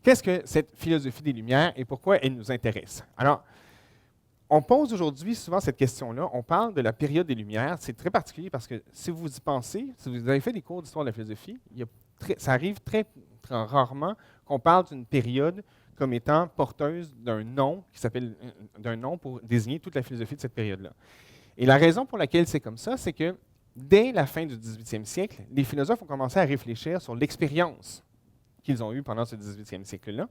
Qu'est-ce que cette philosophie des Lumières et pourquoi elle nous intéresse? Alors, on pose aujourd'hui souvent cette question-là. On parle de la période des Lumières. C'est très particulier parce que si vous y pensez, si vous avez fait des cours d'histoire de la philosophie, ça arrive très rarement qu'on parle d'une période comme étant porteuse d'un nom qui s'appelle d'un nom pour désigner toute la philosophie de cette période-là. Et la raison pour laquelle c'est comme ça, c'est que dès la fin du 18e siècle, les philosophes ont commencé à réfléchir sur l'expérience qu'ils ont eue pendant ce 18e siècle-là.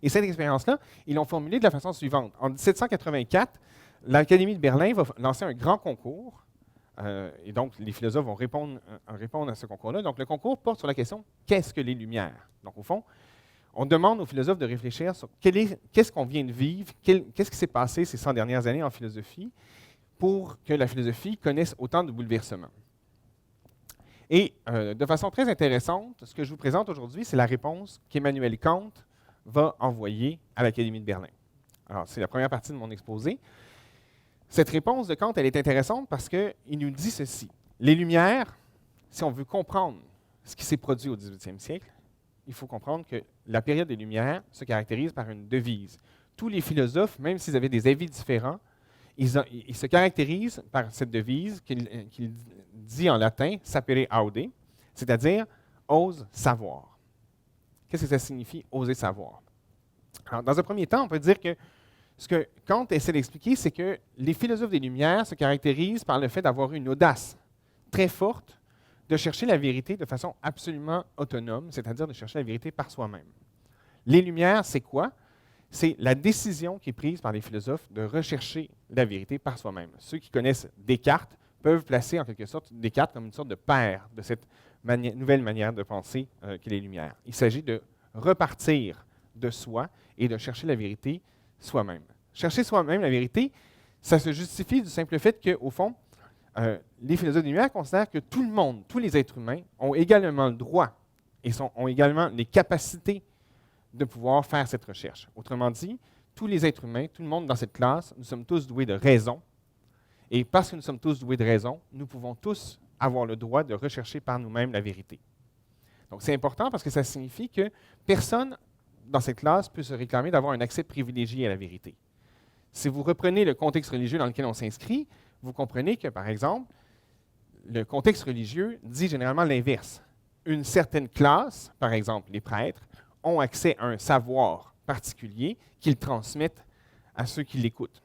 Et cette expérience-là, ils l'ont formulée de la façon suivante. En 1784, l'Académie de Berlin va lancer un grand concours. Et donc, les philosophes vont répondre à ce concours-là. Donc, le concours porte sur la question « Qu'est-ce que les Lumières ?» Donc, au fond, on demande aux philosophes de réfléchir sur qu'est-ce qu'on vient de vivre, qu'est-ce qui s'est passé ces 100 dernières années en philosophie pour que la philosophie connaisse autant de bouleversements. Et de façon très intéressante, ce que je vous présente aujourd'hui, c'est la réponse qu'Emmanuel Kant va envoyer à l'Académie de Berlin. Alors, c'est la première partie de mon exposé. Cette réponse de Kant, elle est intéressante parce qu'il nous dit ceci. Les Lumières, si on veut comprendre ce qui s'est produit au 18e siècle, il faut comprendre que la période des Lumières se caractérise par une devise. Tous les philosophes, même s'ils avaient des avis différents, ils se caractérisent par cette devise qu'il dit en latin « sapere aude », c'est-à-dire « ose savoir ». Qu'est-ce que ça signifie, oser savoir? Alors, dans un premier temps, on peut dire que ce que Kant essaie d'expliquer, c'est que les philosophes des Lumières se caractérisent par le fait d'avoir une audace très forte de chercher la vérité de façon absolument autonome, c'est-à-dire de chercher la vérité par soi-même. Les Lumières, c'est quoi? C'est la décision qui est prise par les philosophes de rechercher la vérité par soi-même. Ceux qui connaissent Descartes peuvent placer en quelque sorte Descartes comme une sorte de père de cette nouvelle manière de penser qu'est les Lumières. Il s'agit de repartir de soi et de chercher la vérité soi-même. Chercher soi-même la vérité, ça se justifie du simple fait qu'au fond, les philosophes des Lumières considèrent que tout le monde, tous les êtres humains, ont également le droit et ont également les capacités de pouvoir faire cette recherche. Autrement dit, tous les êtres humains, tout le monde dans cette classe, nous sommes tous doués de raison. Et parce que nous sommes tous doués de raison, nous pouvons tous avoir le droit de rechercher par nous-mêmes la vérité. Donc, c'est important parce que ça signifie que personne dans cette classe peut se réclamer d'avoir un accès privilégié à la vérité. Si vous reprenez le contexte religieux dans lequel on s'inscrit, vous comprenez que, par exemple, le contexte religieux dit généralement l'inverse. Une certaine classe, par exemple les prêtres, ont accès à un savoir particulier qu'ils transmettent à ceux qui l'écoutent.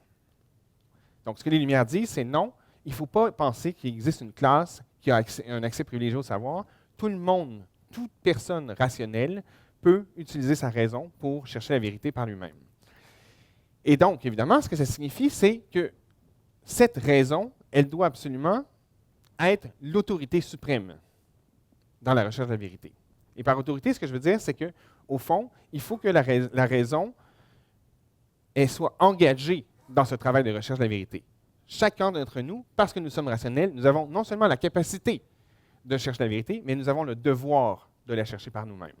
Donc, ce que les Lumières disent, c'est non, il ne faut pas penser qu'il existe une classe qui a un accès privilégié au savoir. Tout le monde, toute personne rationnelle peut utiliser sa raison pour chercher la vérité par lui-même. Et donc, évidemment, ce que ça signifie, c'est que cette raison, elle doit absolument être l'autorité suprême dans la recherche de la vérité. Et par autorité, ce que je veux dire, c'est qu'au fond, il faut que la raison elle soit engagée dans ce travail de recherche de la vérité. Chacun d'entre nous, parce que nous sommes rationnels, nous avons non seulement la capacité de chercher la vérité, mais nous avons le devoir de la chercher par nous-mêmes.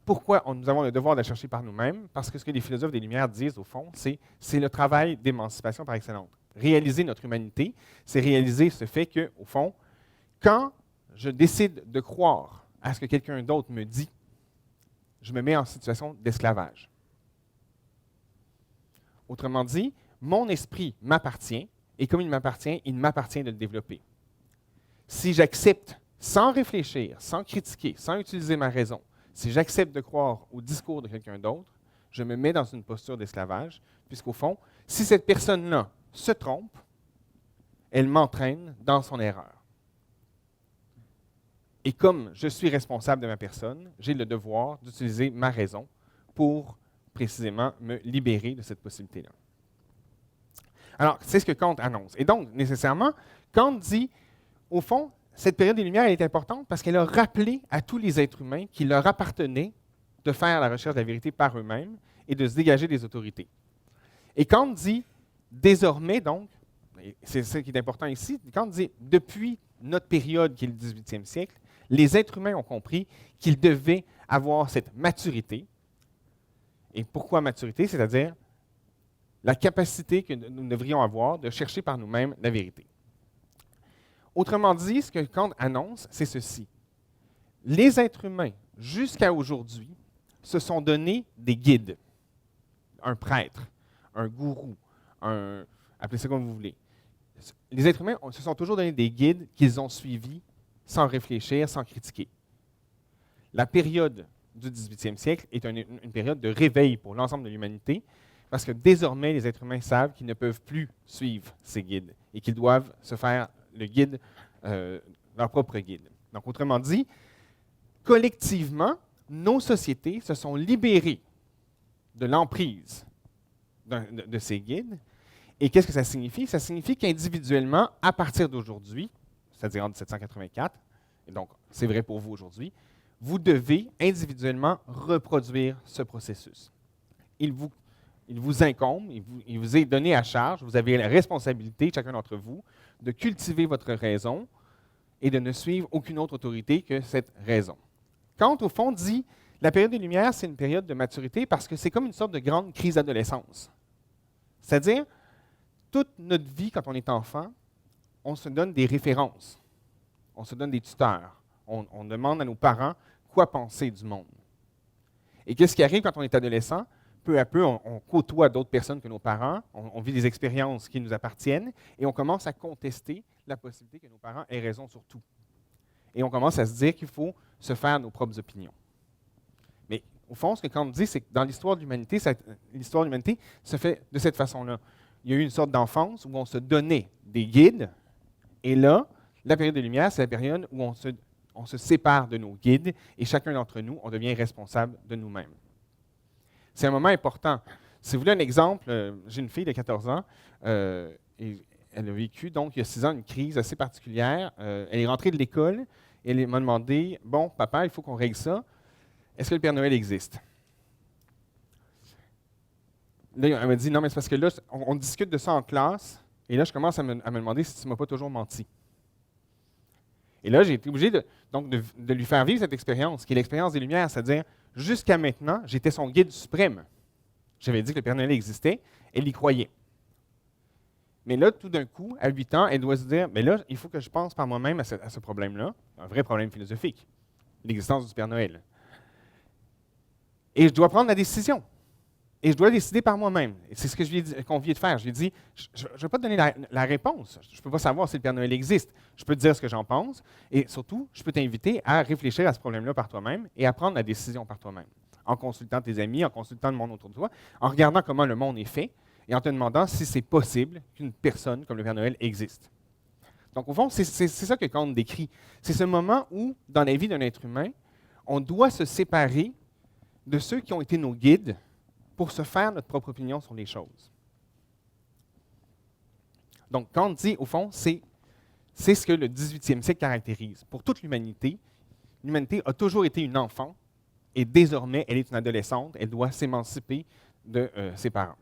Pourquoi nous avons le devoir de la chercher par nous-mêmes? Parce que ce que les philosophes des Lumières disent, au fond, c'est le travail d'émancipation par excellence. Réaliser notre humanité, c'est réaliser ce fait que, au fond, quand je décide de croire à ce que quelqu'un d'autre me dit, je me mets en situation d'esclavage. Autrement dit, mon esprit m'appartient, et comme il m'appartient de le développer. Si j'accepte, sans réfléchir, sans critiquer, sans utiliser ma raison, si j'accepte de croire au discours de quelqu'un d'autre, je me mets dans une posture d'esclavage, puisqu'au fond, si cette personne-là se trompe, elle m'entraîne dans son erreur. Et comme je suis responsable de ma personne, j'ai le devoir d'utiliser ma raison pour précisément me libérer de cette possibilité-là. Alors, c'est ce que Kant annonce. Et donc, nécessairement, Kant dit, au fond, cette période des Lumières elle est importante parce qu'elle a rappelé à tous les êtres humains qu'il leur appartenait de faire la recherche de la vérité par eux-mêmes et de se dégager des autorités. Et Kant dit, désormais donc, et c'est ce qui est important ici, Kant dit, depuis notre période qui est le 18e siècle, les êtres humains ont compris qu'ils devaient avoir cette maturité. Et pourquoi maturité? C'est-à-dire la capacité que nous devrions avoir de chercher par nous-mêmes la vérité. Autrement dit, ce que Kant annonce, c'est ceci. Les êtres humains jusqu'à aujourd'hui, se sont donnés des guides. Un prêtre, un gourou, appelez ça comme vous voulez. Les êtres humains se sont toujours donné des guides qu'ils ont suivis sans réfléchir, sans critiquer. La période du 18e siècle est une période de réveil pour l'ensemble de l'humanité, parce que désormais, les êtres humains savent qu'ils ne peuvent plus suivre ces guides et qu'ils doivent se faire le guide, leur propre guide. Donc, autrement dit, collectivement, nos sociétés se sont libérées de l'emprise de ces guides. Et qu'est-ce que ça signifie? Ça signifie qu'individuellement, à partir d'aujourd'hui, c'est-à-dire en 1784, et donc c'est vrai pour vous aujourd'hui, vous devez individuellement reproduire ce processus. Il vous incombe, il vous est donné à charge, vous avez la responsabilité, chacun d'entre vous, de cultiver votre raison et de ne suivre aucune autre autorité que cette raison. Kant, au fond, dit la période des Lumières, c'est une période de maturité parce que c'est comme une sorte de grande crise d'adolescence. C'est-à-dire, toute notre vie, quand on est enfant, on se donne des références, on se donne des tuteurs, on demande à nos parents quoi penser du monde. Et qu'est-ce qui arrive quand on est adolescent? Peu à peu, on côtoie d'autres personnes que nos parents, on vit des expériences qui nous appartiennent et on commence à contester la possibilité que nos parents aient raison sur tout. Et on commence à se dire qu'il faut se faire nos propres opinions. Mais au fond, ce que Kant dit, c'est que dans l'histoire de l'humanité se fait de cette façon-là. Il y a eu une sorte d'enfance où on se donnait des guides, et là, la période des Lumières, c'est la période où on se sépare de nos guides, et chacun d'entre nous, on devient responsable de nous-mêmes. C'est un moment important. Si vous voulez un exemple, j'ai une fille de 14 ans, et elle a vécu, donc, il y a 6 ans, une crise assez particulière. Elle est rentrée de l'école, et elle m'a demandé, « Bon, papa, il faut qu'on règle ça. Est-ce que le Père Noël existe? » Là, elle m'a dit, non, mais c'est parce que là, on discute de ça en classe, et là, je commence à me demander si tu ne m'as pas toujours menti. Et là, j'ai été obligé de lui faire vivre cette expérience, qui est l'expérience des Lumières, c'est-à-dire, jusqu'à maintenant, j'étais son guide suprême. J'avais dit que le Père Noël existait, elle y croyait. Mais là, tout d'un coup, à 8 ans, elle doit se dire, mais là, il faut que je pense par moi-même à ce problème-là, un vrai problème philosophique, l'existence du Père Noël. Et je dois prendre la décision. Et je dois décider par moi-même. Et c'est ce que je lui ai convié de faire. Je lui ai dit, je ne vais pas te donner la réponse. Je ne peux pas savoir si le Père Noël existe. Je peux te dire ce que j'en pense. Et surtout, je peux t'inviter à réfléchir à ce problème-là par toi-même et à prendre la décision par toi-même. En consultant tes amis, en consultant le monde autour de toi, en regardant comment le monde est fait et en te demandant si c'est possible qu'une personne comme le Père Noël existe. Donc, au fond, c'est ça que Kant décrit. C'est ce moment où, dans la vie d'un être humain, on doit se séparer de ceux qui ont été nos guides pour se faire notre propre opinion sur les choses. Donc, Kant dit, au fond, c'est ce que le 18e siècle caractérise. Pour toute l'humanité a toujours été une enfant et désormais, elle est une adolescente, elle doit s'émanciper de ses parents.